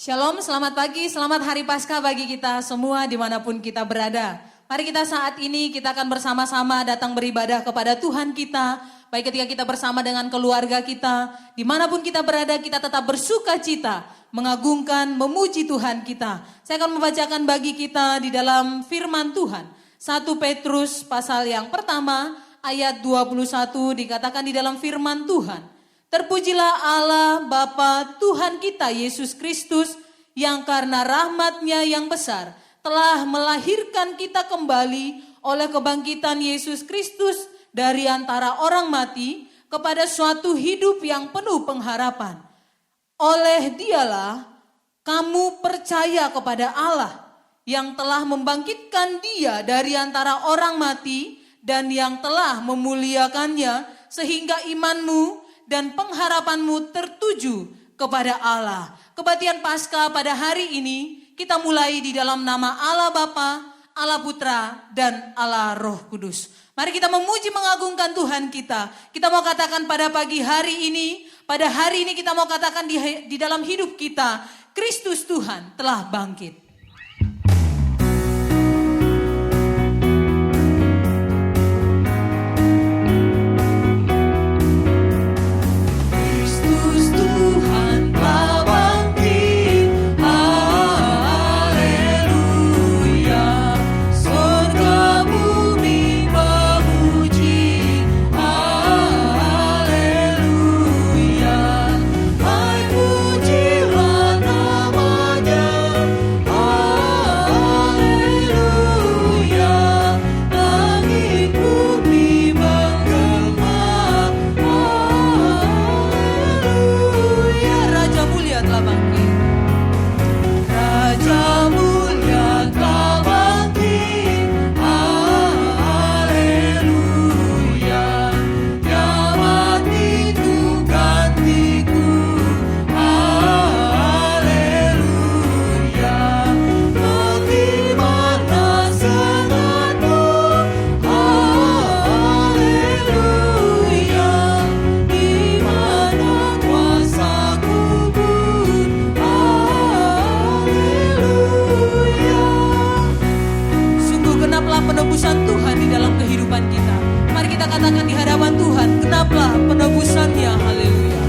Shalom, selamat pagi, selamat hari Paskah bagi kita semua dimanapun kita berada. Mari kita saat ini kita akan bersama-sama datang beribadah kepada Tuhan kita. Baik ketika kita bersama dengan keluarga kita, dimanapun kita berada kita tetap bersuka cita, mengagungkan, memuji Tuhan kita. Saya akan membacakan bagi kita di dalam firman Tuhan. 1 Petrus pasal yang pertama ayat 21 dikatakan di dalam firman Tuhan. Terpujilah Allah Bapa Tuhan kita Yesus Kristus yang karena rahmat-Nya yang besar telah melahirkan kita kembali oleh kebangkitan Yesus Kristus dari antara orang mati kepada suatu hidup yang penuh pengharapan. Oleh Dialah kamu percaya kepada Allah yang telah membangkitkan Dia dari antara orang mati dan yang telah memuliakannya sehingga imanmu dan pengharapanmu tertuju kepada Allah. Kebaktian Paskah pada hari ini kita mulai di dalam nama Allah Bapa, Allah Putra, dan Allah Roh Kudus. Mari kita memuji mengagungkan Tuhan kita. Kita mau katakan pada pagi hari ini, kita mau katakan di dalam hidup kita, Kristus Tuhan telah bangkit. Penebusan Tuhan di dalam kehidupan kita. Mari kita katakan di hadapan Tuhan, genaplah penebusannya, haleluya.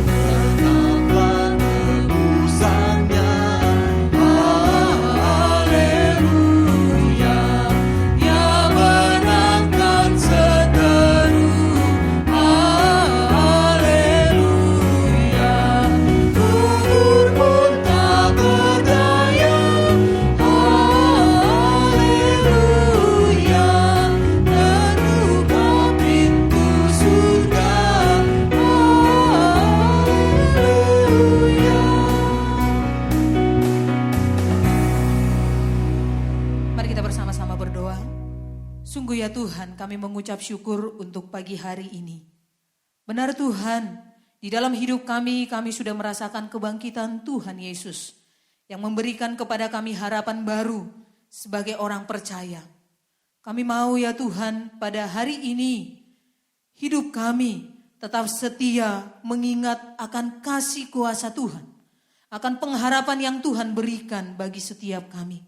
Sungguh ya Tuhan, kami mengucap syukur untuk pagi hari ini. Benar Tuhan, di dalam hidup kami sudah merasakan kebangkitan Tuhan Yesus yang memberikan kepada kami harapan baru sebagai orang percaya. Kami mau ya Tuhan, pada hari ini hidup kami tetap setia mengingat akan kasih kuasa Tuhan, akan pengharapan yang Tuhan berikan bagi setiap kami.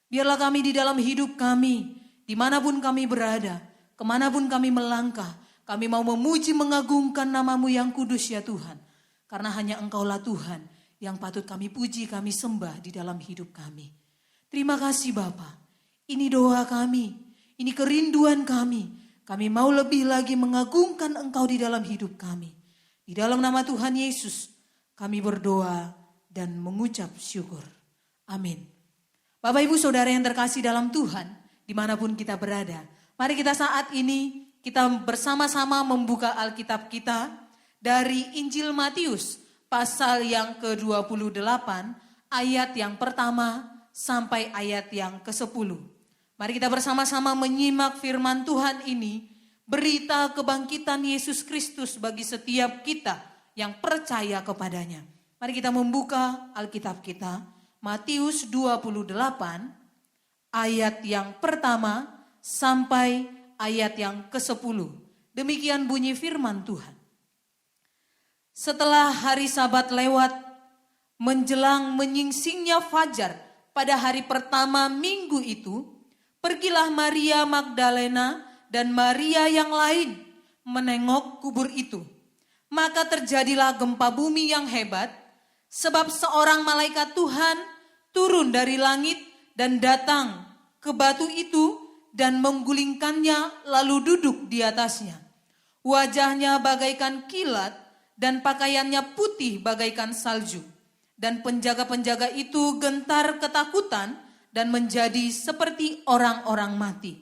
Biarlah kami di dalam hidup kami, dimanapun kami berada, kemanapun kami melangkah, kami mau memuji mengagungkan nama-Mu yang kudus ya Tuhan. Karena hanya Engkaulah Tuhan yang patut kami puji, kami sembah di dalam hidup kami. Terima kasih Bapa. Ini doa kami, ini kerinduan kami. Kami mau lebih lagi mengagungkan Engkau di dalam hidup kami. Di dalam nama Tuhan Yesus kami berdoa dan mengucap syukur. Amin. Bapak Ibu Saudara yang terkasih dalam Tuhan, dimanapun kita berada. Mari kita saat ini kita bersama-sama membuka Alkitab kita dari Injil Matius pasal yang ke-28 ayat yang pertama sampai ayat yang ke-10. Mari kita bersama-sama menyimak firman Tuhan ini, berita kebangkitan Yesus Kristus bagi setiap kita yang percaya kepadanya. Mari kita membuka Alkitab kita, Matius 28 ayat yang pertama sampai ayat yang ke-10. Demikian bunyi firman Tuhan. Setelah hari Sabat lewat, Menjelang menyingsingnya fajar pada hari pertama minggu itu, pergilah Maria Magdalena dan Maria yang lain menengok kubur itu. Maka terjadilah gempa bumi yang hebat, sebab seorang malaikat Tuhan turun dari langit dan datang ke batu itu dan menggulingkannya lalu duduk di atasnya. Wajahnya bagaikan kilat dan pakaiannya putih bagaikan salju. Dan penjaga-penjaga itu gentar ketakutan dan menjadi seperti orang-orang mati.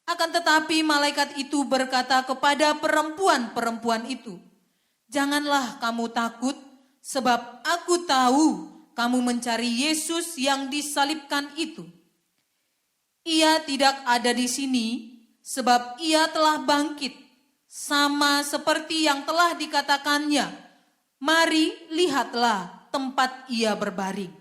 Akan tetapi malaikat itu berkata kepada perempuan-perempuan itu, "Janganlah kamu takut, sebab aku tahu kamu mencari Yesus yang disalibkan itu. Ia tidak ada di sini, sebab ia telah bangkit, sama seperti yang telah dikatakannya. Mari lihatlah tempat ia berbaring.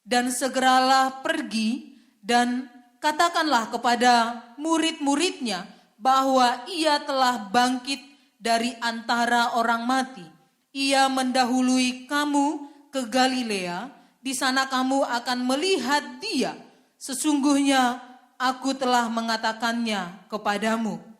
Dan segeralah pergi dan katakanlah kepada murid-muridnya bahwa ia telah bangkit dari antara orang mati. Ia mendahului kamu ke Galilea, di sana kamu akan melihat dia. Sesungguhnya aku telah mengatakannya kepadamu."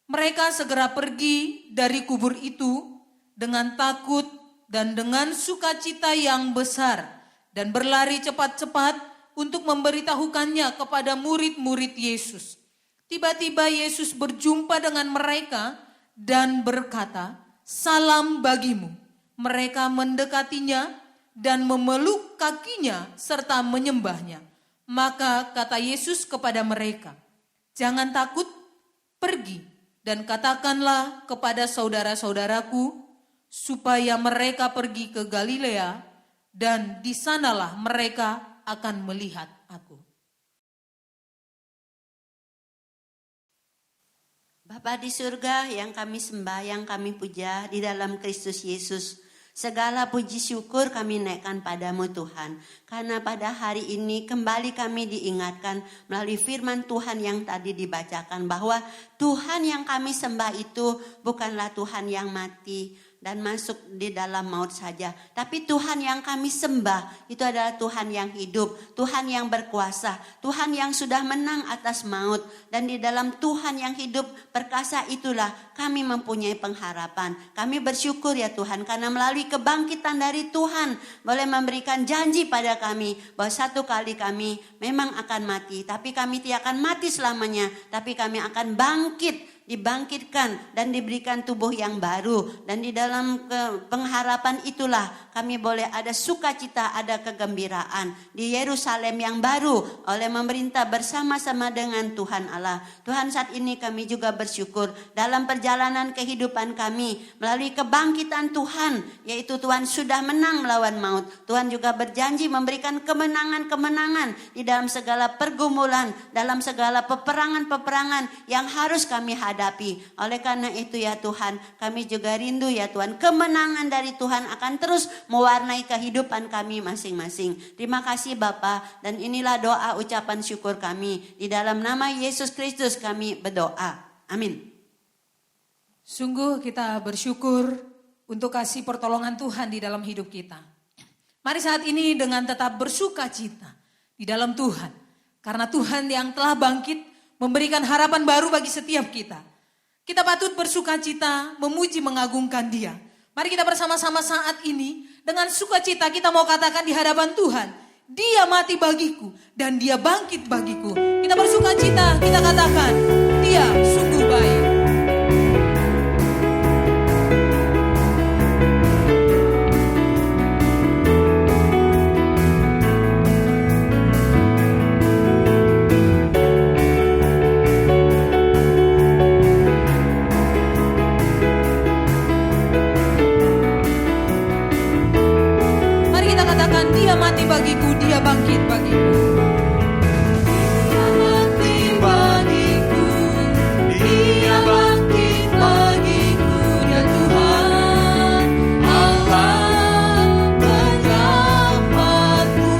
Mereka segera pergi dari kubur itu dengan takut dan dengan sukacita yang besar, dan berlari cepat-cepat untuk memberitahukannya kepada murid-murid Yesus. Tiba-tiba Yesus berjumpa dengan mereka dan berkata, "Salam bagimu." Mereka mendekatinya dan memeluk kakinya serta menyembahnya. Maka kata Yesus kepada mereka, "Jangan takut, pergi dan katakanlah kepada saudara-saudaraku supaya mereka pergi ke Galilea, dan di sanalah mereka akan melihat aku." Bapa di surga yang kami sembah, yang kami puja di dalam Kristus Yesus, segala puji syukur kami naikkan padamu Tuhan. Karena pada hari ini kembali kami diingatkan melalui firman Tuhan yang tadi dibacakan, bahwa Tuhan yang kami sembah itu bukanlah Tuhan yang mati dan masuk di dalam maut saja. Tapi Tuhan yang kami sembah itu adalah Tuhan yang hidup, Tuhan yang berkuasa, Tuhan yang sudah menang atas maut. Dan di dalam Tuhan yang hidup perkasa itulah kami mempunyai pengharapan. Kami bersyukur ya Tuhan, karena melalui kebangkitan dari Tuhan boleh memberikan janji pada kami bahwa satu kali kami memang akan mati, tapi kami tidak akan mati selamanya, tapi kami akan bangkit, dibangkitkan dan diberikan tubuh yang baru. Dan di dalam pengharapan itulah kami boleh ada sukacita, ada kegembiraan di Yerusalem yang baru oleh memerintah bersama-sama dengan Tuhan Allah. Tuhan, saat ini kami juga bersyukur dalam perjalanan kehidupan kami melalui kebangkitan Tuhan, yaitu Tuhan sudah menang melawan maut. Tuhan juga berjanji memberikan kemenangan-kemenangan di dalam segala pergumulan, dalam segala peperangan-peperangan yang harus kami hadapi. Oleh karena itu ya Tuhan, kami juga rindu ya Tuhan, kemenangan dari Tuhan akan terus mewarnai kehidupan kami masing-masing. Terima kasih Bapa, dan inilah doa ucapan syukur kami. Di dalam nama Yesus Kristus kami berdoa. Amin. Sungguh kita bersyukur untuk kasih pertolongan Tuhan di dalam hidup kita. Mari saat ini dengan tetap bersuka cita di dalam Tuhan. Karena Tuhan yang telah bangkit memberikan harapan baru bagi setiap kita. Kita patut bersuka cita, memuji, mengagungkan Dia. Mari kita bersama-sama saat ini dengan sukacita kita mau katakan di hadapan Tuhan, Dia mati bagiku dan Dia bangkit bagiku. Kita bersuka cita, kita katakan, Dia sungguh baik. Dia mati bagiku, Dia bangkit bagiku. Dia mati bagiku, Dia bangkit bagiku, ya Tuhan Allah penyelamatku.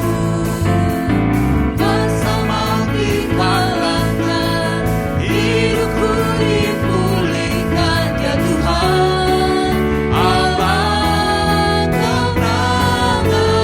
Bersama dikalahkan, hidupku dipulihkan, ya Tuhan Allah kemenangan.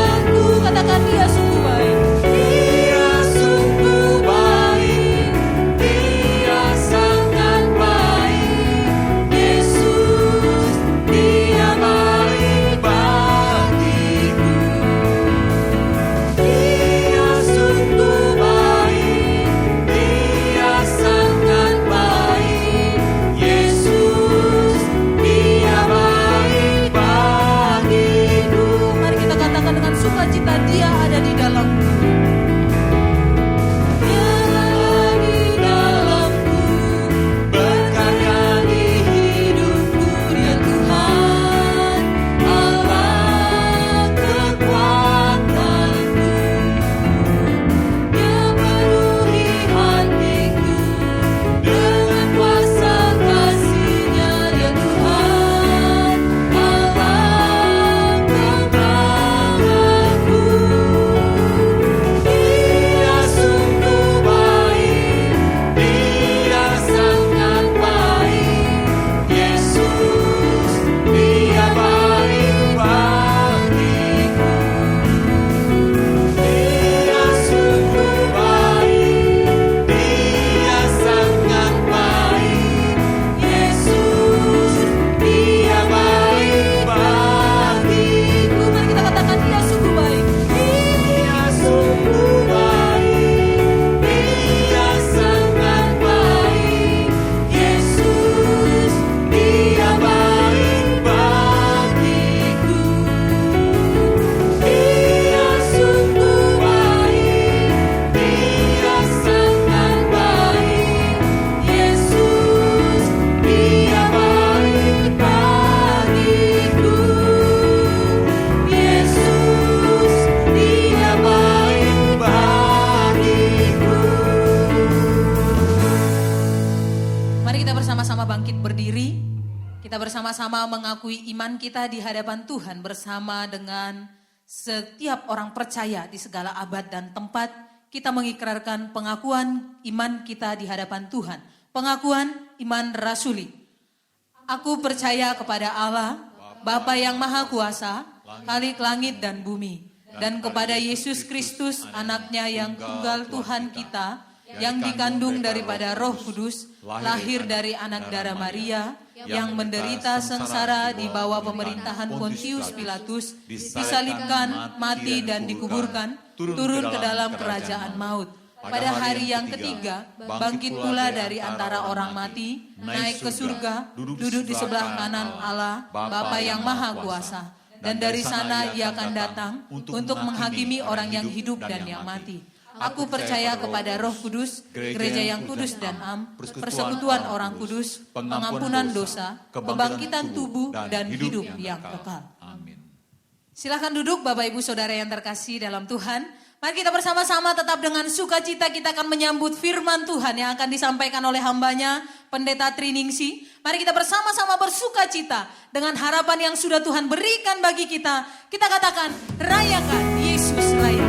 bersama-sama mengakui iman kita di hadapan Tuhan bersama dengan setiap orang percaya di segala abad dan tempat. Kita mengikrarkan pengakuan iman kita di hadapan Tuhan. Pengakuan iman rasuli. Aku percaya kepada Allah, Bapa yang Maha Kuasa, Khalik langit dan bumi, dan kepada Yesus Kristus, anaknya yang tunggal Tuhan kita, yang dikandung daripada Roh Kudus, lahir dari anak darah Maria, yang menderita sengsara di bawah pemerintahan Pontius Pilatus, disalibkan, mati dan dikuburkan, turun ke dalam kerajaan maut. Pada hari yang ketiga, bangkit pula dari antara orang mati, naik ke surga, duduk di sebelah kanan Allah, Bapa yang Maha Kuasa. Dan dari sana ia akan datang untuk menghakimi orang yang hidup dan yang mati. Aku percaya kepada Roh Kudus, gereja yang kudus dan am, persekutuan orang kudus, pengampunan dosa, kebangkitan tubuh dan hidup yang kekal. Amin. Silakan duduk Bapak Ibu Saudara yang terkasih dalam Tuhan. Mari kita bersama-sama tetap dengan sukacita kita akan menyambut firman Tuhan yang akan disampaikan oleh hambanya Pendeta Triningsi. Mari kita bersama-sama bersukacita dengan harapan yang sudah Tuhan berikan bagi kita. Kita katakan, rayakan Yesus raya.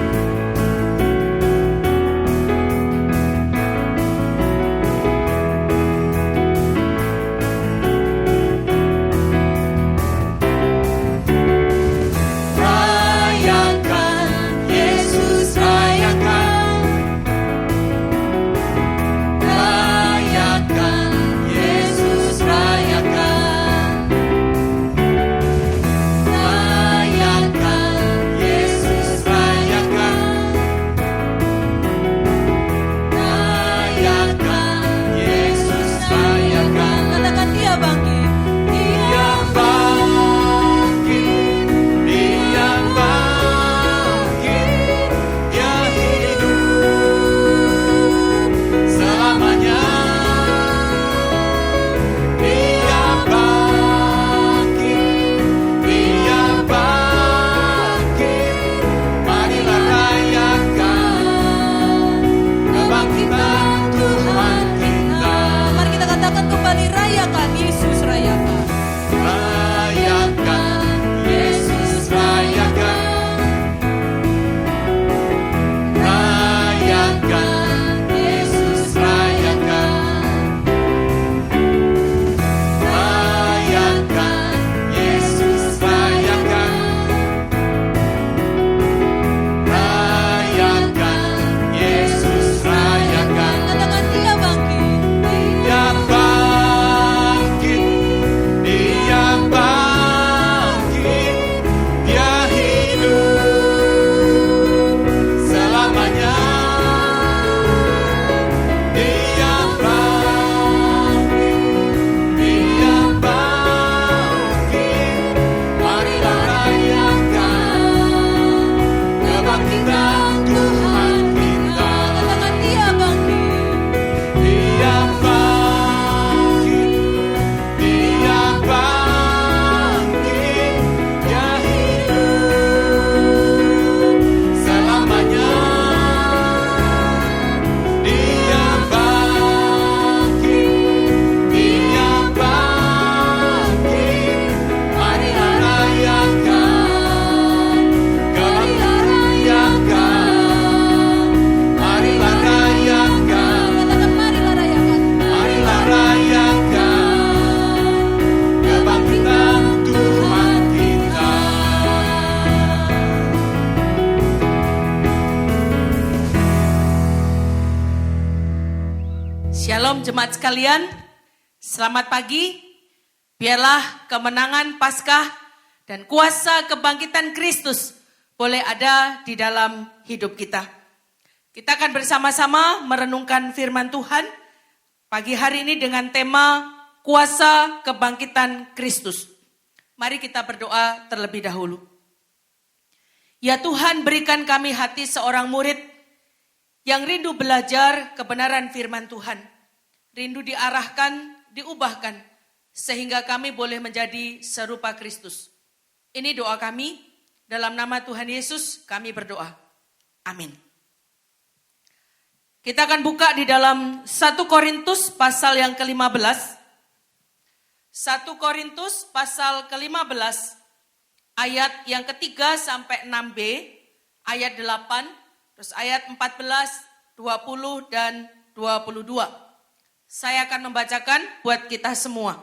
Shalom jemaat sekalian, selamat pagi. Biarlah kemenangan Paskah dan kuasa kebangkitan Kristus boleh ada di dalam hidup kita. Kita akan bersama-sama merenungkan firman Tuhan pagi hari ini dengan tema kuasa kebangkitan Kristus. Mari kita berdoa terlebih dahulu. Ya Tuhan, berikan kami hati seorang murid yang rindu belajar kebenaran firman Tuhan. Rindu diarahkan, diubahkan, sehingga kami boleh menjadi serupa Kristus. Ini doa kami, dalam nama Tuhan Yesus kami berdoa. Amin. Kita akan buka di dalam 1 Korintus pasal yang ke-15. 1 Korintus pasal ke-15 ayat yang ketiga sampai 6b, ayat 8, terus ayat 14, 20 dan 22. Saya akan membacakan buat kita semua.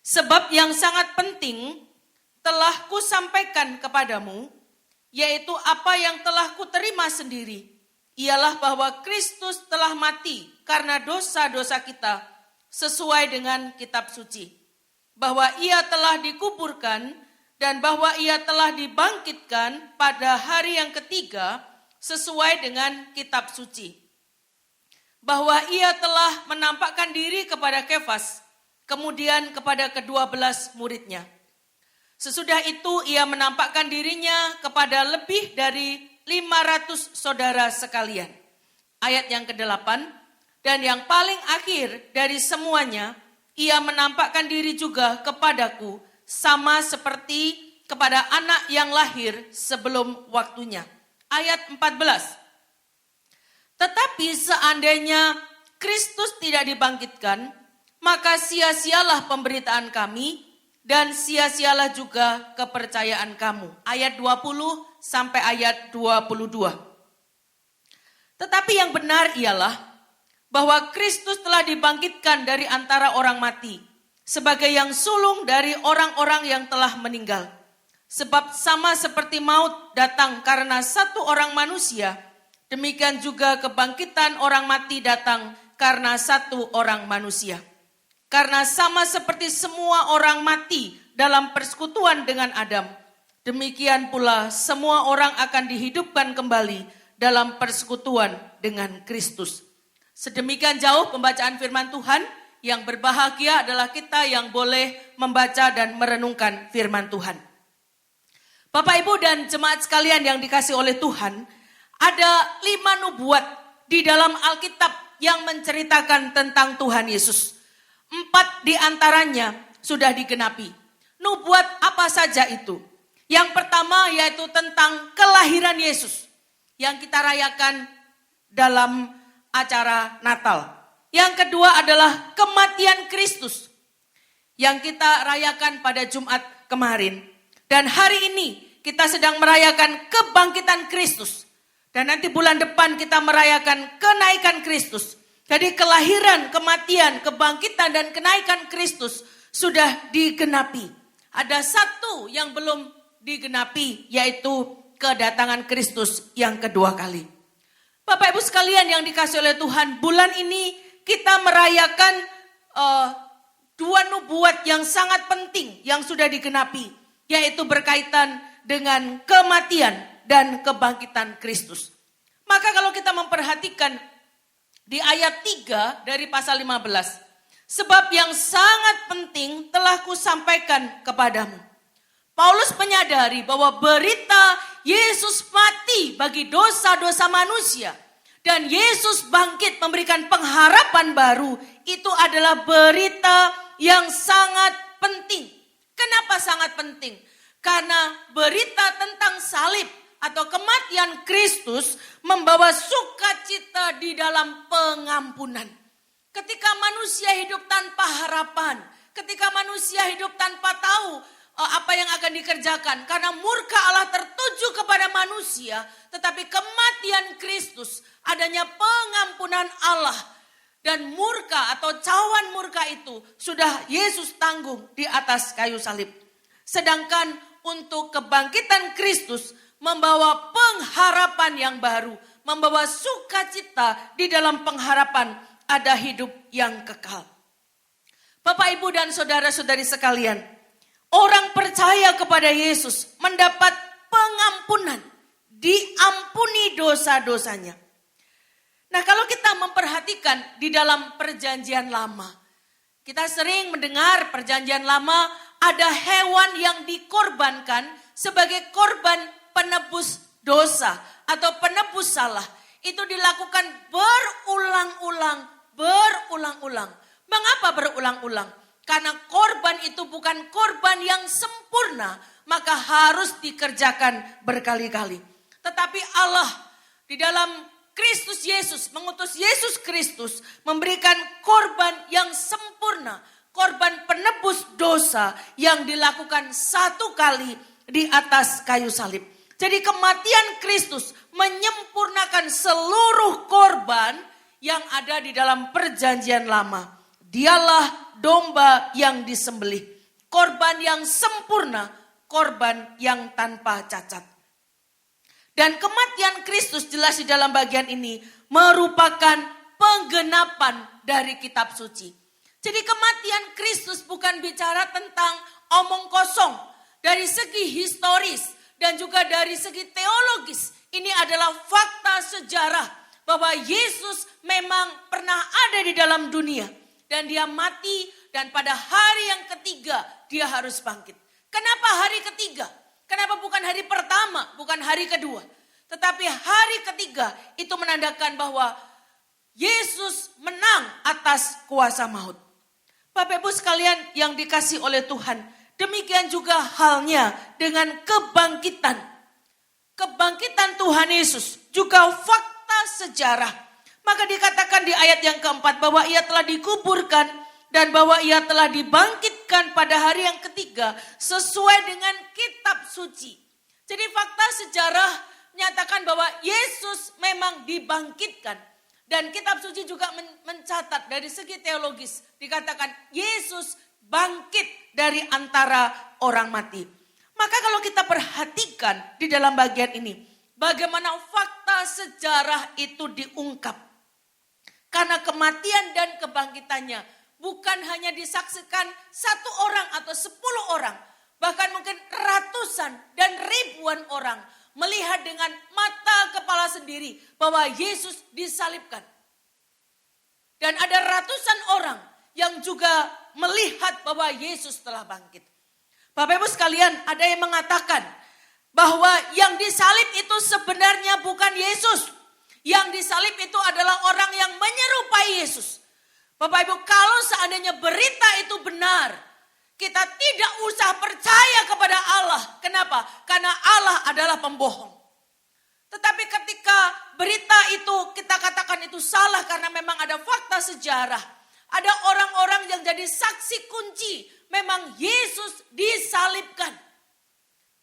Sebab yang sangat penting telah kusampaikan kepadamu, yaitu apa yang telah kuterima sendiri, ialah bahwa Kristus telah mati karena dosa-dosa kita sesuai dengan kitab suci, bahwa ia telah dikuburkan dan bahwa ia telah dibangkitkan pada hari yang ketiga sesuai dengan kitab suci, bahwa ia telah menampakkan diri kepada Kefas, kemudian kepada ke-12 muridnya. Sesudah itu ia menampakkan dirinya kepada lebih dari 500 saudara sekalian. Ayat yang ke-8, dan yang paling akhir dari semuanya, ia menampakkan diri juga kepadaku, sama seperti kepada anak yang lahir sebelum waktunya. Ayat 14, tetapi seandainya Kristus tidak dibangkitkan, maka sia-sialah pemberitaan kami, dan sia-sialah juga kepercayaan kamu. Ayat 20 sampai ayat 22. Tetapi yang benar ialah bahwa Kristus telah dibangkitkan dari antara orang mati, sebagai yang sulung dari orang-orang yang telah meninggal. Sebab sama seperti maut datang karena satu orang manusia, demikian juga kebangkitan orang mati datang karena satu orang manusia. Karena sama seperti semua orang mati dalam persekutuan dengan Adam, demikian pula semua orang akan dihidupkan kembali dalam persekutuan dengan Kristus. Sedemikian jauh pembacaan firman Tuhan. Yang berbahagia adalah kita yang boleh membaca dan merenungkan firman Tuhan. Bapak, Ibu, dan jemaat sekalian yang dikasihi oleh Tuhan, ada 5 nubuat di dalam Alkitab yang menceritakan tentang Tuhan Yesus. 4 di antaranya sudah digenapi. Nubuat apa saja itu? Yang pertama yaitu tentang kelahiran Yesus yang kita rayakan dalam acara Natal. Yang kedua adalah kematian Kristus yang kita rayakan pada Jumat kemarin. Dan hari ini kita sedang merayakan kebangkitan Kristus. Dan nanti bulan depan kita merayakan kenaikan Kristus. Jadi kelahiran, kematian, kebangkitan, dan kenaikan Kristus sudah digenapi. Ada satu yang belum digenapi, yaitu kedatangan Kristus yang kedua kali. Bapak Ibu sekalian yang dikasihi oleh Tuhan, bulan ini kita merayakan 2 nubuat yang sangat penting yang sudah digenapi, yaitu berkaitan dengan kematian dan kebangkitan Kristus. Maka kalau kita memperhatikan di ayat 3 dari pasal 15. Sebab yang sangat penting telah kusampaikan kepadamu. Paulus menyadari bahwa berita Yesus mati bagi dosa-dosa manusia. Dan Yesus bangkit memberikan pengharapan baru. Itu adalah berita yang sangat penting. Kenapa sangat penting? Karena berita tentang salib atau kematian Kristus membawa sukacita di dalam pengampunan. Ketika manusia hidup tanpa harapan, ketika manusia hidup tanpa tahu apa yang akan dikerjakan, karena murka Allah tertuju kepada manusia, tetapi kematian Kristus, adanya pengampunan Allah, dan murka atau cawan murka itu sudah Yesus tanggung di atas kayu salib. Sedangkan untuk kebangkitan Kristus membawa pengharapan yang baru, membawa sukacita di dalam pengharapan ada hidup yang kekal. Bapak, Ibu, dan saudara-saudari sekalian, orang percaya kepada Yesus mendapat pengampunan, diampuni dosa-dosanya. Nah, kalau kita memperhatikan di dalam perjanjian lama, kita sering mendengar perjanjian lama ada hewan yang dikorbankan sebagai korban penebus dosa atau penebus salah. Itu dilakukan berulang-ulang. Mengapa berulang-ulang? Karena korban itu bukan korban yang sempurna, maka harus dikerjakan berkali-kali. Tetapi Allah di dalam Kristus Yesus, mengutus Yesus Kristus, memberikan korban yang sempurna, korban penebus dosa yang dilakukan satu kali di atas kayu salib. Jadi kematian Kristus menyempurnakan seluruh korban yang ada di dalam perjanjian lama. Dialah domba yang disembelih, korban yang sempurna, korban yang tanpa cacat. Dan kematian Kristus jelas di dalam bagian ini merupakan penggenapan dari kitab suci. Jadi kematian Kristus bukan bicara tentang omong kosong. Dari segi historis dan juga dari segi teologis, ini adalah fakta sejarah bahwa Yesus memang pernah ada di dalam dunia. Dan dia mati dan pada hari yang ketiga dia harus bangkit. Kenapa hari ketiga? Kenapa bukan hari pertama, bukan hari kedua? Tetapi hari ketiga itu menandakan bahwa Yesus menang atas kuasa maut. Bapak Ibu sekalian yang dikasih oleh Tuhan, demikian juga halnya dengan kebangkitan. Kebangkitan Tuhan Yesus juga fakta sejarah. Maka dikatakan di ayat yang keempat bahwa ia telah dikuburkan dan bahwa ia telah dibangkitkan pada hari yang ketiga sesuai dengan kitab suci. Jadi fakta sejarah menyatakan bahwa Yesus memang dibangkitkan. Dan kitab suci juga mencatat dari segi teologis. Dikatakan Yesus bangkit dari antara orang mati. Maka kalau kita perhatikan di dalam bagian ini, bagaimana fakta sejarah itu diungkap. Karena kematian dan kebangkitannya bukan hanya disaksikan 1 orang atau 10 orang. Bahkan mungkin ratusan dan ribuan orang melihat dengan mata kepala sendiri bahwa Yesus disalibkan. Dan ada ratusan orang yang juga melihat bahwa Yesus telah bangkit. Bapak Ibu sekalian, ada yang mengatakan bahwa yang disalib itu sebenarnya bukan Yesus. Yang disalib itu adalah orang yang menyerupai Yesus. Bapak Ibu, kalau seandainya berita itu benar, kita tidak usah percaya kepada Allah. Kenapa? Karena Allah adalah pembohong. Tetapi ketika berita itu kita katakan itu salah karena memang ada fakta sejarah. Ada orang-orang yang jadi saksi kunci. Memang Yesus disalibkan.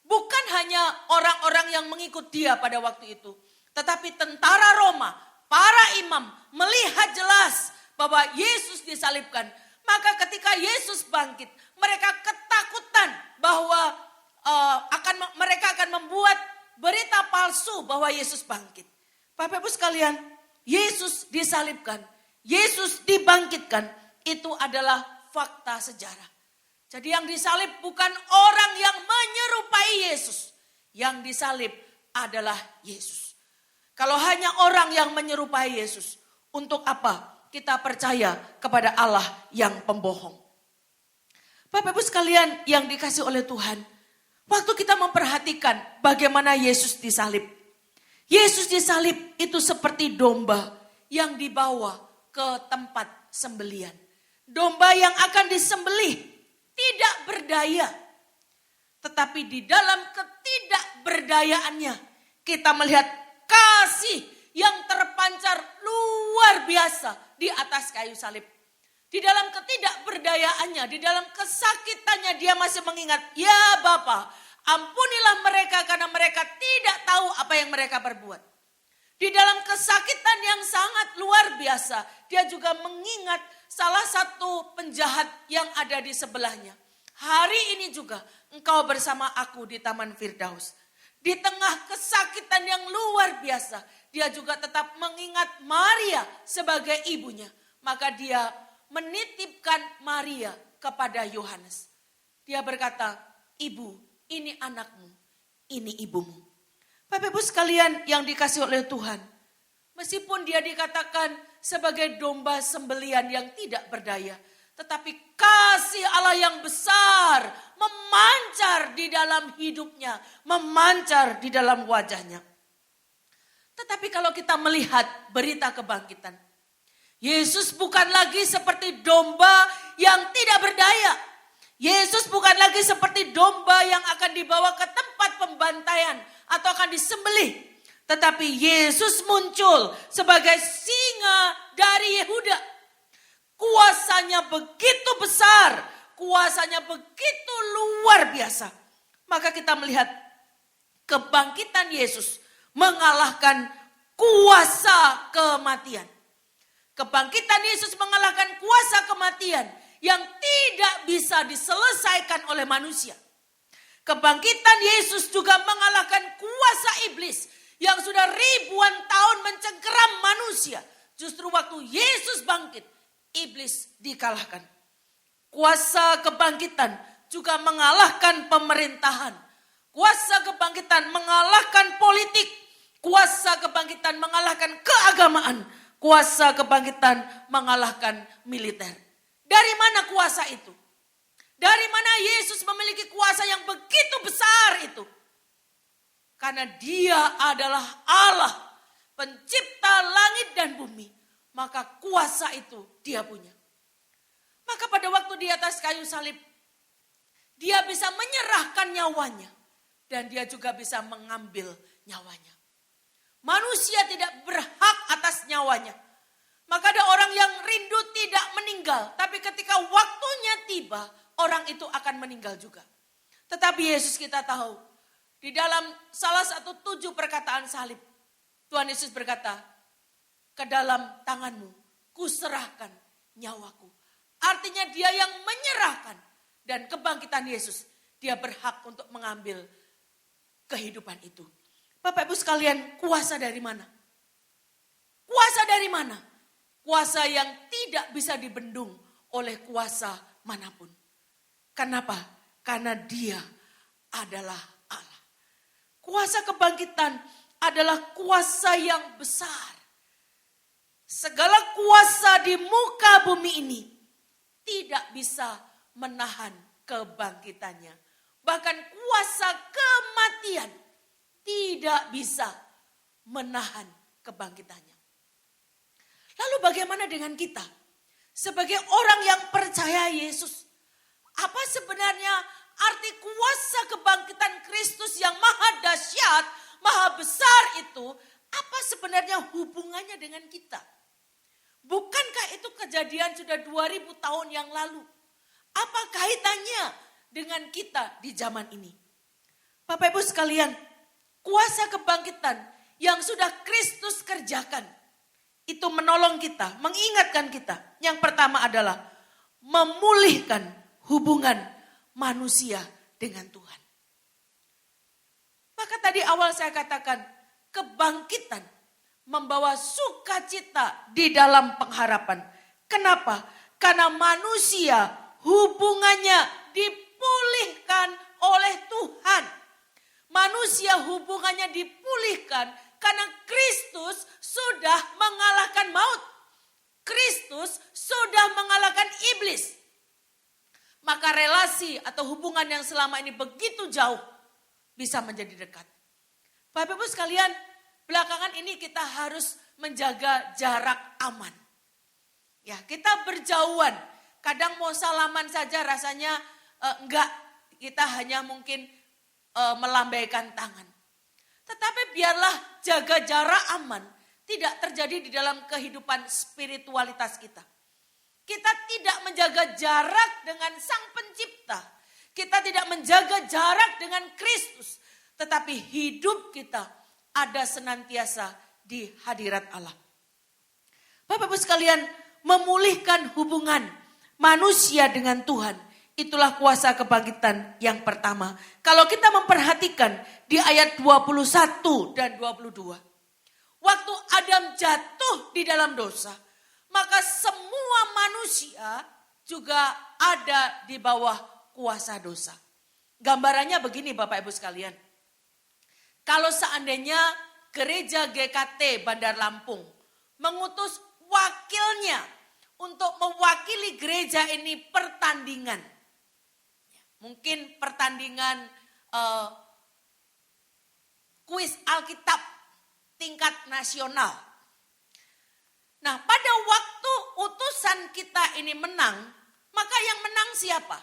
Bukan hanya orang-orang yang mengikut dia pada waktu itu. Tetapi tentara Roma, para imam melihat jelas bahwa Yesus disalibkan. Maka ketika Yesus bangkit, mereka ketakutan bahwa mereka akan membuat berita palsu bahwa Yesus bangkit. Bapak Ibu sekalian, Yesus disalibkan, Yesus dibangkitkan, itu adalah fakta sejarah. Jadi yang disalib bukan orang yang menyerupai Yesus. Yang disalib adalah Yesus. Kalau hanya orang yang menyerupai Yesus, untuk apa kita percaya kepada Allah yang pembohong? Bapak Ibu sekalian yang dikasih oleh Tuhan, waktu kita memperhatikan bagaimana Yesus disalib. Yesus disalib itu seperti domba yang dibawa ke tempat sembelian. Domba yang akan disembelih tidak berdaya. Tetapi di dalam ketidakberdayaannya kita melihat kasih yang terpancar luar biasa di atas kayu salib. Di dalam ketidakberdayaannya, di dalam kesakitannya dia masih mengingat, ya Bapa, ampunilah mereka karena mereka tidak tahu apa yang mereka perbuat. Di dalam kesakitan yang sangat luar biasa, dia juga mengingat salah satu penjahat yang ada di sebelahnya. Hari ini juga engkau bersama aku di Taman Firdaus. Di tengah kesakitan yang luar biasa, dia juga tetap mengingat Maria sebagai ibunya. Maka dia menitipkan Maria kepada Yohanes. Dia berkata, ibu, ini anakmu, ini ibumu. Bapak Ibu sekalian yang dikasih oleh Tuhan, meskipun dia dikatakan sebagai domba sembelian yang tidak berdaya, tetapi kasih Allah yang besar memancar di dalam hidupnya, memancar di dalam wajahnya. Tetapi kalau kita melihat berita kebangkitan, Yesus bukan lagi seperti domba yang tidak berdaya. Yesus bukan lagi seperti domba yang akan dibawa ke tempat pembantaian atau akan disembelih. Tetapi Yesus muncul sebagai singa dari Yehuda. Kuasanya begitu besar, kuasanya begitu luar biasa. Maka kita melihat kebangkitan Yesus mengalahkan kuasa kematian. Kebangkitan Yesus mengalahkan kuasa kematian yang tidak bisa diselesaikan oleh manusia. Kebangkitan Yesus juga mengalahkan kuasa iblis yang sudah ribuan tahun mencengkeram manusia. Justru waktu Yesus bangkit, iblis dikalahkan. Kuasa kebangkitan juga mengalahkan pemerintahan. Kuasa kebangkitan mengalahkan politik. Kuasa kebangkitan mengalahkan keagamaan. Kuasa kebangkitan mengalahkan militer. Dari mana kuasa itu? Dari mana Yesus memiliki kuasa yang begitu besar itu? Karena dia adalah Allah, pencipta langit dan bumi. Maka kuasa itu dia punya. Maka pada waktu di atas kayu salib, dia bisa menyerahkan nyawanya. Dan dia juga bisa mengambil nyawanya. Manusia tidak berhak atas nyawanya. Maka ada orang yang rindu tidak meninggal. Tapi ketika waktunya tiba, orang itu akan meninggal juga. Tetapi Yesus kita tahu, di dalam salah satu 7 perkataan salib, Tuhan Yesus berkata, ke dalam tanganmu kuserahkan nyawaku. Artinya dia yang menyerahkan. Dan kebangkitan Yesus, dia berhak untuk mengambil kehidupan itu. Bapak Ibu sekalian, kuasa dari mana? Kuasa dari mana? Kuasa yang tidak bisa dibendung oleh kuasa manapun. Kenapa? Karena dia adalah Allah. Kuasa kebangkitan adalah kuasa yang besar. Segala kuasa di muka bumi ini tidak bisa menahan kebangkitannya. Bahkan kuasa kematian tidak bisa menahan kebangkitannya. Lalu bagaimana dengan kita? Sebagai orang yang percaya Yesus, apa sebenarnya arti kuasa kebangkitan Kristus yang maha dahsyat, maha besar itu? Apa sebenarnya hubungannya dengan kita? Bukankah itu kejadian sudah 2000 tahun yang lalu? Apa kaitannya dengan kita di zaman ini? Bapak Ibu sekalian, kuasa kebangkitan yang sudah Kristus kerjakan, itu menolong kita, mengingatkan kita. Yang pertama adalah memulihkan hubungan manusia dengan Tuhan. Maka tadi awal saya katakan, kebangkitan membawa sukacita di dalam pengharapan. Kenapa? Karena manusia hubungannya dipulihkan oleh Tuhan. Manusia hubungannya dipulihkan karena Kristus sudah mengalahkan maut. Kristus sudah mengalahkan iblis. Maka relasi atau hubungan yang selama ini begitu jauh bisa menjadi dekat. Bapak Ibu sekalian, belakangan ini kita harus menjaga jarak aman. Ya, kita berjauhan. Kadang mau salaman saja rasanya enggak. Kita hanya mungkin melambaikan tangan. Tetapi biarlah jaga jarak aman tidak terjadi di dalam kehidupan spiritualitas kita. Kita tidak menjaga jarak dengan Sang Pencipta. Kita tidak menjaga jarak dengan Kristus. Tetapi hidup kita ada senantiasa di hadirat Allah. Bapak Ibu sekalian, memulihkan hubungan manusia dengan Tuhan, itulah kuasa kebangkitan yang pertama. Kalau kita memperhatikan di ayat 21 dan 22. Waktu Adam jatuh di dalam dosa, maka semua manusia juga ada di bawah kuasa dosa. Gambarannya begini Bapak Ibu sekalian. Kalau seandainya gereja GKT Bandar Lampung mengutus wakilnya untuk mewakili gereja ini pertandingan. Mungkin pertandingan kuis Alkitab tingkat nasional. Nah, pada waktu utusan kita ini menang, maka yang menang siapa?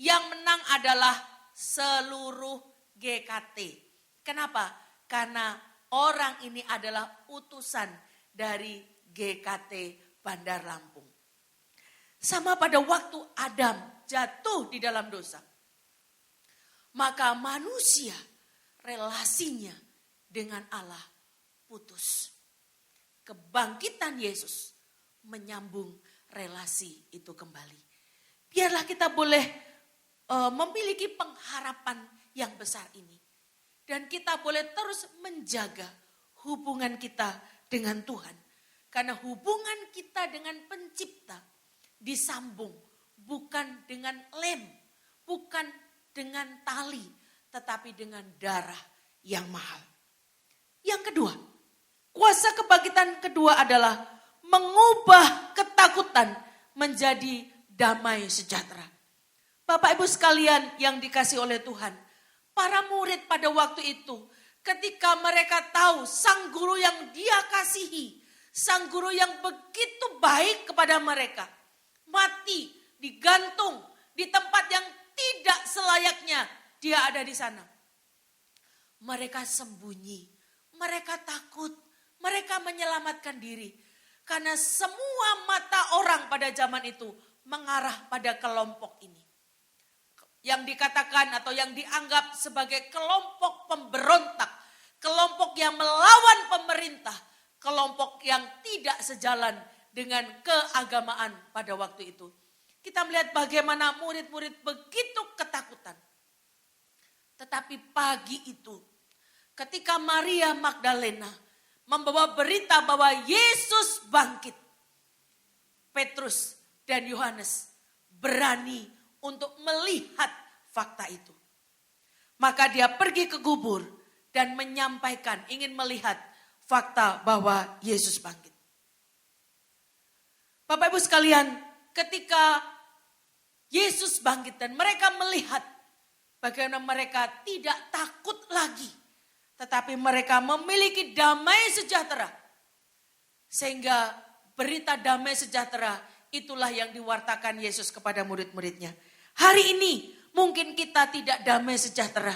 Yang menang adalah seluruh GKT. Kenapa? Karena orang ini adalah utusan dari GKT Bandar Lampung. Sama pada waktu Adam jatuh di dalam dosa. Maka manusia relasinya dengan Allah putus. Kebangkitan Yesus menyambung relasi itu kembali. Biarlah kita boleh memiliki pengharapan yang besar ini. Dan kita boleh terus menjaga hubungan kita dengan Tuhan. Karena hubungan kita dengan pencipta disambung bukan dengan lem, bukan dengan tali, tetapi dengan darah yang mahal. Yang kedua, kuasa kebangkitan kedua adalah mengubah ketakutan menjadi damai sejahtera. Bapak Ibu sekalian yang dikasihi oleh Tuhan, para murid pada waktu itu ketika mereka tahu sang guru yang dia kasihi, sang guru yang begitu baik kepada mereka, mati, digantung di tempat yang tidak selayaknya dia ada di sana. Mereka sembunyi, mereka takut, mereka menyelamatkan diri. Karena semua mata orang pada zaman itu mengarah pada kelompok ini. Yang dikatakan atau yang dianggap sebagai kelompok pemberontak, kelompok yang melawan pemerintah, kelompok yang tidak sejalan dengan keagamaan pada waktu itu. Kita melihat bagaimana murid-murid begitu ketakutan. Tetapi pagi itu, ketika Maria Magdalena membawa berita bahwa Yesus bangkit, Petrus dan Yohanes berani untuk melihat fakta itu. Maka dia pergi ke kubur dan menyampaikan ingin melihat fakta bahwa Yesus bangkit. Bapak Ibu sekalian, ketika Yesus bangkit dan mereka melihat bagaimana mereka tidak takut lagi, tetapi mereka memiliki damai sejahtera. Sehingga berita damai sejahtera itulah yang diwartakan Yesus kepada murid-muridnya. Hari ini mungkin kita tidak damai sejahtera.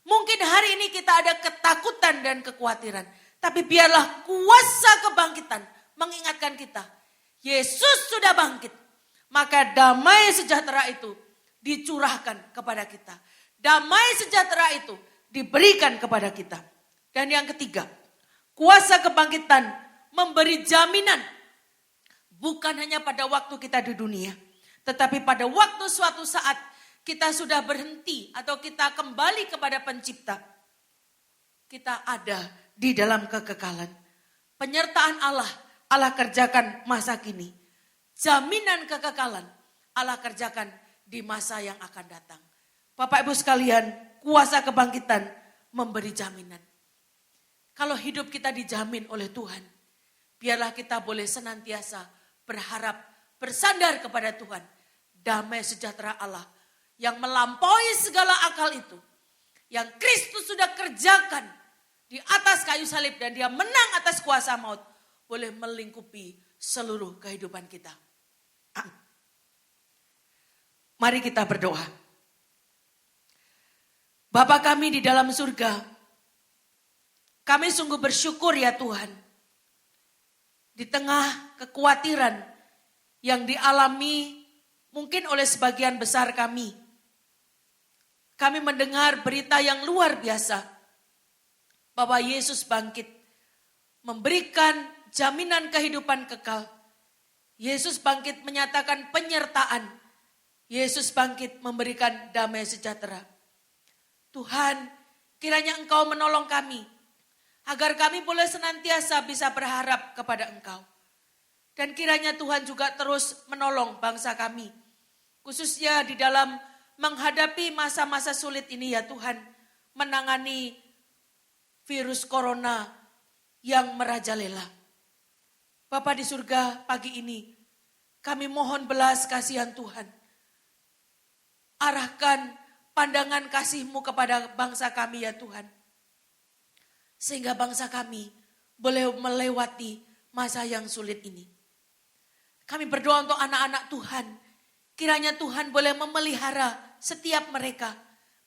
Mungkin hari ini kita ada ketakutan dan kekhawatiran. Tapi biarlah kuasa kebangkitan mengingatkan kita. Yesus sudah bangkit. Maka damai sejahtera itu dicurahkan kepada kita. Damai sejahtera itu diberikan kepada kita. Dan yang ketiga, kuasa kebangkitan memberi jaminan. Bukan hanya pada waktu kita di dunia. Tetapi pada waktu suatu saat kita sudah berhenti atau kita kembali kepada pencipta. Kita ada di dalam kekekalan. Penyertaan Allah kerjakan masa kini. Jaminan kekekalan Allah kerjakan di masa yang akan datang. Bapak Ibu sekalian, kuasa kebangkitan memberi jaminan. Kalau hidup kita dijamin oleh Tuhan, biarlah kita boleh senantiasa berharap, bersandar kepada Tuhan. Damai sejahtera Allah yang melampaui segala akal itu. Yang Kristus sudah kerjakan di atas kayu salib dan dia menang atas kuasa maut. Boleh melingkupi seluruh kehidupan kita. Amin. Mari kita berdoa. Bapa kami di dalam surga, kami sungguh bersyukur ya Tuhan. Di tengah kekhawatiran yang dialami mungkin oleh sebagian besar kami mendengar berita yang luar biasa. Bahwa Yesus bangkit, memberikan jaminan kehidupan kekal. Yesus bangkit menyatakan penyertaan. Yesus bangkit memberikan damai sejahtera. Tuhan, kiranya Engkau menolong kami. Agar kami boleh senantiasa bisa berharap kepada Engkau. Dan kiranya Tuhan juga terus menolong bangsa kami. Khususnya di dalam menghadapi masa-masa sulit ini ya Tuhan. Menangani virus corona yang merajalela. Bapa di surga, pagi ini kami mohon belas kasihan Tuhan. Arahkan pandangan kasih-Mu kepada bangsa kami ya Tuhan. Sehingga bangsa kami boleh melewati masa yang sulit ini. Kami berdoa untuk anak-anak Tuhan. Kiranya Tuhan boleh memelihara setiap mereka.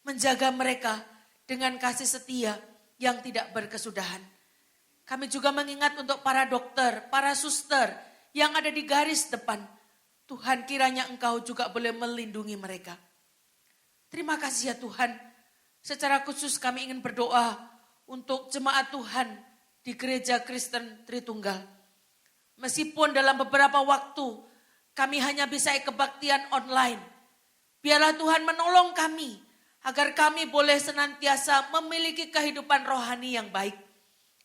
Menjaga mereka dengan kasih setia yang tidak berkesudahan. Kami juga mengingat untuk para dokter, para suster yang ada di garis depan. Tuhan, kiranya Engkau juga boleh melindungi mereka. Terima kasih ya Tuhan. Secara khusus kami ingin berdoa untuk jemaat Tuhan di Gereja Kristen Tritunggal. Meskipun dalam beberapa waktu kami hanya bisa kebaktian online, biarlah Tuhan menolong kami agar kami boleh senantiasa memiliki kehidupan rohani yang baik.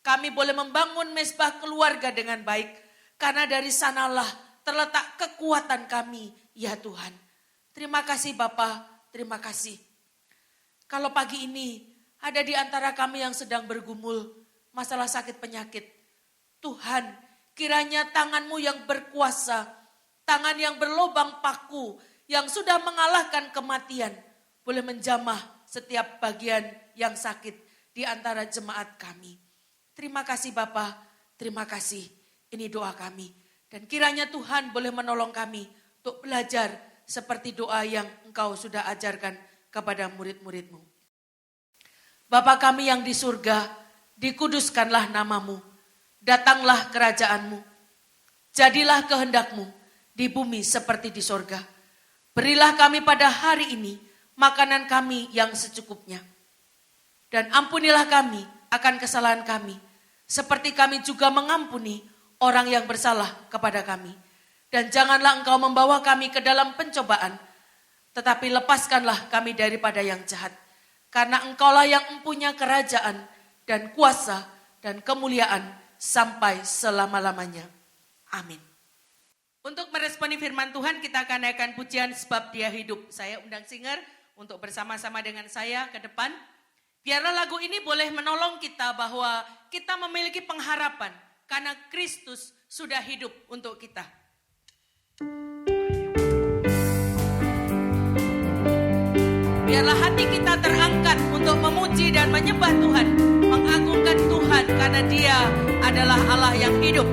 Kami boleh membangun mezbah keluarga dengan baik, karena dari sanalah terletak kekuatan kami, ya Tuhan. Terima kasih Bapa, terima kasih. Kalau pagi ini ada di antara kami yang sedang bergumul masalah sakit penyakit, Tuhan, kiranya tangan-Mu yang berkuasa, tangan yang berlobang paku, yang sudah mengalahkan kematian, boleh menjamah setiap bagian yang sakit di antara jemaat kami. Terima kasih Bapa, terima kasih. Ini doa kami. Dan kiranya Tuhan boleh menolong kami untuk belajar seperti doa yang Engkau sudah ajarkan kepada murid-murid-Mu. Bapa kami yang di surga, dikuduskanlah nama-Mu. Datanglah kerajaan-Mu. Jadilah kehendak-Mu di bumi seperti di surga. Berilah kami pada hari ini makanan kami yang secukupnya. Dan ampunilah kami akan kesalahan kami, seperti kami juga mengampuni orang yang bersalah kepada kami. Dan janganlah Engkau membawa kami ke dalam pencobaan, tetapi lepaskanlah kami daripada yang jahat. Karena Engkaulah yang mempunyai kerajaan dan kuasa dan kemuliaan sampai selama-lamanya. Amin. Untuk meresponi firman Tuhan, kita akan naikkan pujian sebab Dia hidup. Saya undang singer untuk bersama-sama dengan saya ke depan. Biarlah lagu ini boleh menolong kita bahwa kita memiliki pengharapan karena Kristus sudah hidup untuk kita. Biarlah hati kita terangkat untuk memuji dan menyembah Tuhan, mengagungkan Tuhan karena Dia adalah Allah yang hidup.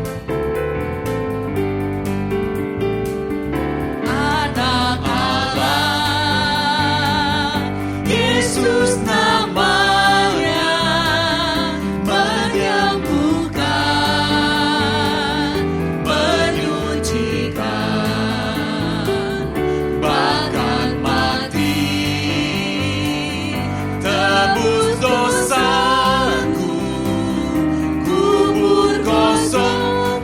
Anak Allah, Yesus namanya, menyembuhkan, menyucikan, bahkan mati, tebus dosaku, kubur kosong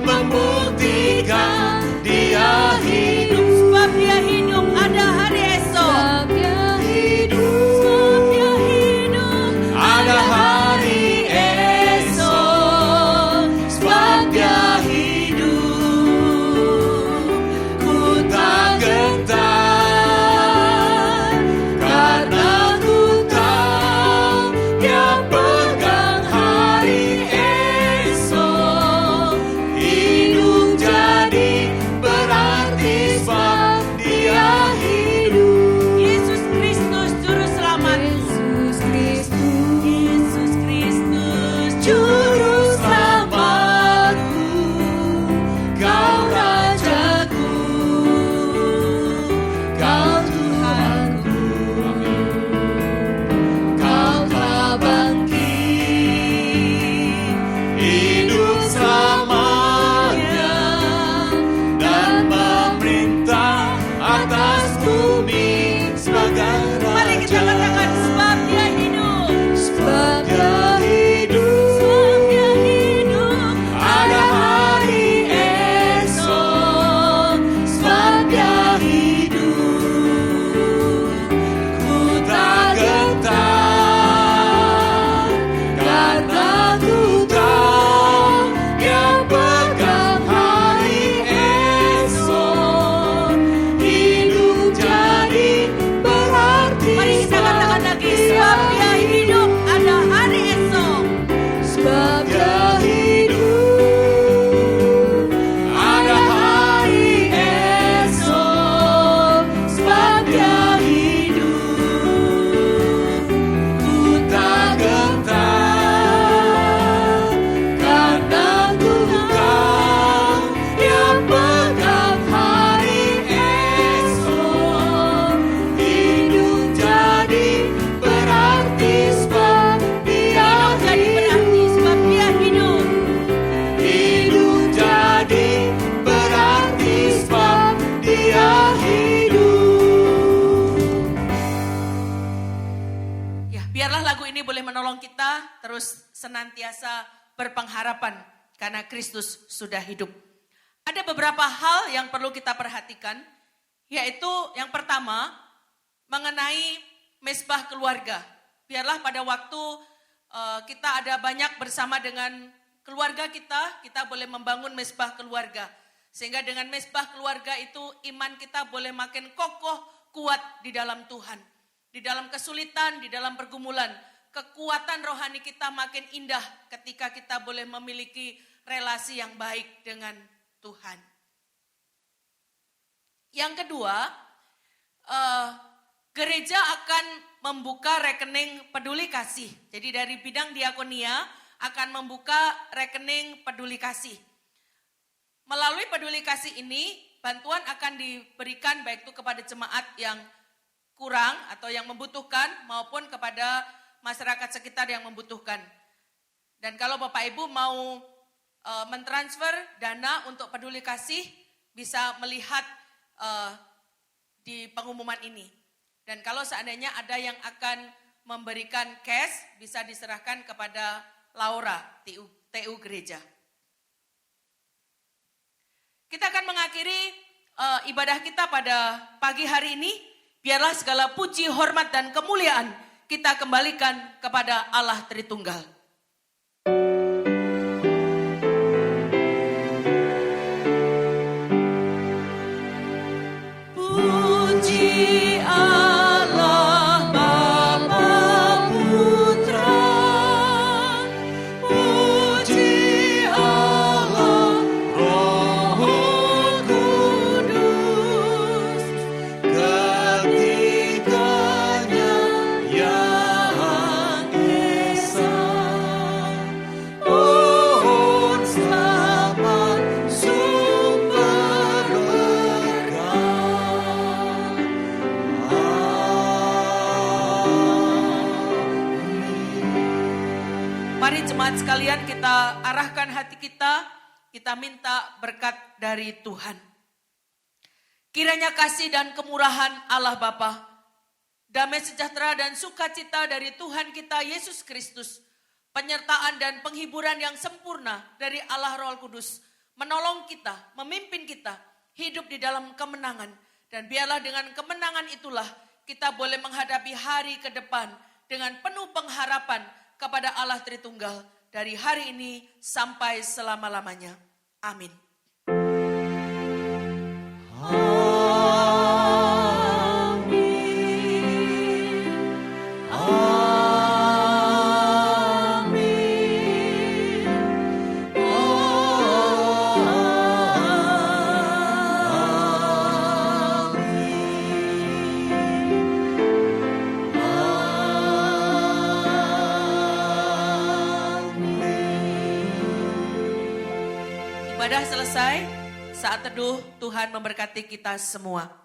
Biarlah lagu ini boleh menolong kita terus senantiasa berpengharapan karena Kristus sudah hidup. Ada beberapa hal yang perlu kita perhatikan, yaitu yang pertama mengenai mesbah keluarga. Biarlah pada waktu kita ada banyak bersama dengan keluarga kita boleh membangun mesbah keluarga. Sehingga dengan mesbah keluarga itu iman kita boleh makin kokoh, kuat di dalam Tuhan. Di dalam kesulitan, di dalam pergumulan, kekuatan rohani kita makin indah ketika kita boleh memiliki relasi yang baik dengan Tuhan. Yang kedua, gereja akan membuka rekening peduli kasih. Jadi dari bidang diakonia akan membuka rekening peduli kasih. Melalui peduli kasih ini, bantuan akan diberikan baik itu kepada jemaat yang kurang atau yang membutuhkan maupun kepada masyarakat sekitar yang membutuhkan. Dan kalau Bapak Ibu mau mentransfer dana untuk peduli kasih, bisa melihat di pengumuman ini. Dan kalau seandainya ada yang akan memberikan cash, bisa diserahkan kepada Laura, TU Gereja. Kita akan mengakhiri ibadah kita pada pagi hari ini. Biarlah segala puji, hormat, dan kemuliaan kita kembalikan kepada Allah Tritunggal. Puji Allah Bapa Putra, puji Allah Roh Kudus, ketiganya yang esa. Pohon selamat sumber berkah. Mari jemaat sekalian kita arahkan hati kita minta berkat dari Tuhan. Kiranya kasih dan kemurahan Allah Bapa, damai sejahtera dan sukacita dari Tuhan kita Yesus Kristus, penyertaan dan penghiburan yang sempurna dari Allah Roh Kudus, menolong kita, memimpin kita, hidup di dalam kemenangan. Dan biarlah dengan kemenangan itulah kita boleh menghadapi hari ke depan dengan penuh pengharapan kepada Allah Tritunggal dari hari ini sampai selama-lamanya. Amin. Ibadah selesai, saat teduh Tuhan memberkati kita semua.